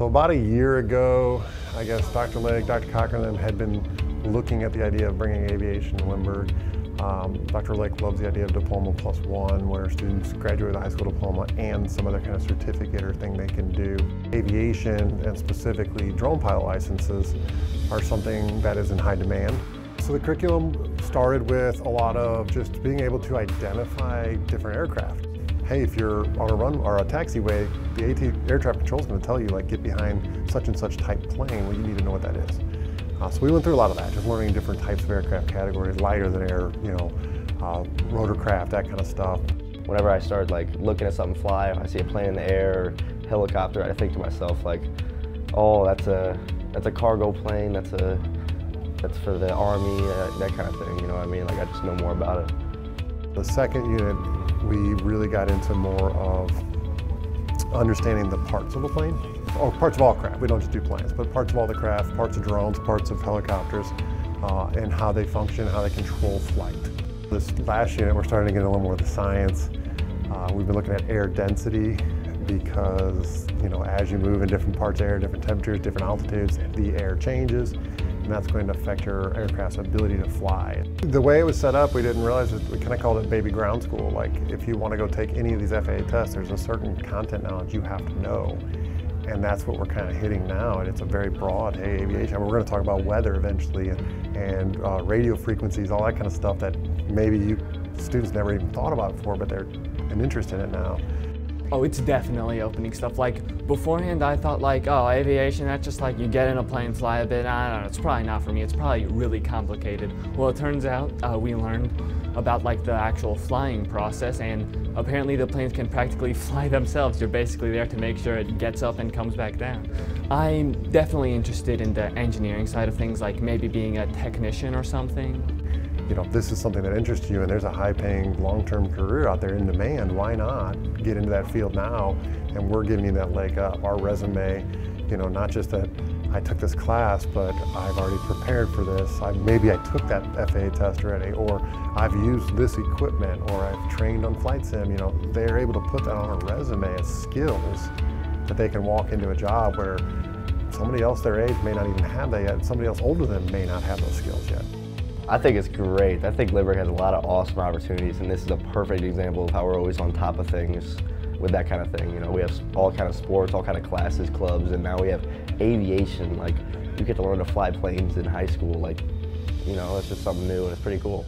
So about a year ago, I guess Dr. Legg, Dr. Cochran had been looking at the idea of bringing aviation to Lindbergh. Dr. Legg loves the idea of Diploma Plus One, where students graduate with a high school diploma and some other kind of certificate or thing they can do. Aviation, and specifically drone pilot licenses, are something that is in high demand. So the curriculum started with a lot of just being able to identify different aircraft. Hey, if you're on a run or a taxiway, the AT air traffic control is going to tell you, like, get behind such and such type plane. Well, you need to know what that is. So we went through a lot of that, just learning different types of aircraft categories, lighter than air, rotorcraft, that kind of stuff. Whenever I start looking at something fly, if I see a plane in the air, or helicopter, I think to myself like, oh, that's a cargo plane, that's for the Army, that kind of thing. You know what I mean? Like, I just know more about it. The second unit, we really got into more of understanding the parts of a plane, or parts of all craft. We don't just do planes, but parts of all the craft, parts of drones, parts of helicopters, and how they function, how they control flight. This last unit, we're starting to get a little more of the science. We've been looking at air density because, as you move in different parts of air, different temperatures, different altitudes, the air changes, and that's going to affect your aircraft's ability to fly. The way it was set up, we didn't realize it. We kind of called it baby ground school. Like, if you want to go take any of these FAA tests, there's a certain content knowledge you have to know. And that's what we're kind of hitting now, and it's a very broad, hey, aviation. I mean, we're going to talk about weather eventually, and radio frequencies, all that kind of stuff that maybe students never even thought about before, but they're an interest in it now. Oh, it's definitely opening stuff. Like, beforehand I thought oh, aviation, that's just like you get in a plane, fly a bit, I don't know, it's probably not for me, it's probably really complicated. Well, it turns out we learned about the actual flying process, and apparently the planes can practically fly themselves. You're basically there to make sure it gets up and comes back down. I'm definitely interested in the engineering side of things, like maybe being a technician or something. If this is something that interests you and there's a high-paying, long-term career out there in demand, why not get into that field now? And we're giving you that leg up. Our resume, not just that I took this class, but I've already prepared for this. Maybe I took that FAA test already, or I've used this equipment, or I've trained on flight sim. They're able to put that on a resume as skills that they can walk into a job where somebody else their age may not even have that yet. Somebody else older than them may not have those skills yet. I think it's great. I think Lindbergh has a lot of awesome opportunities, and this is a perfect example of how we're always on top of things with that kind of thing. We have all kind of sports, all kind of classes, clubs, and now we have aviation. Like, you get to learn to fly planes in high school. It's just something new, and it's pretty cool.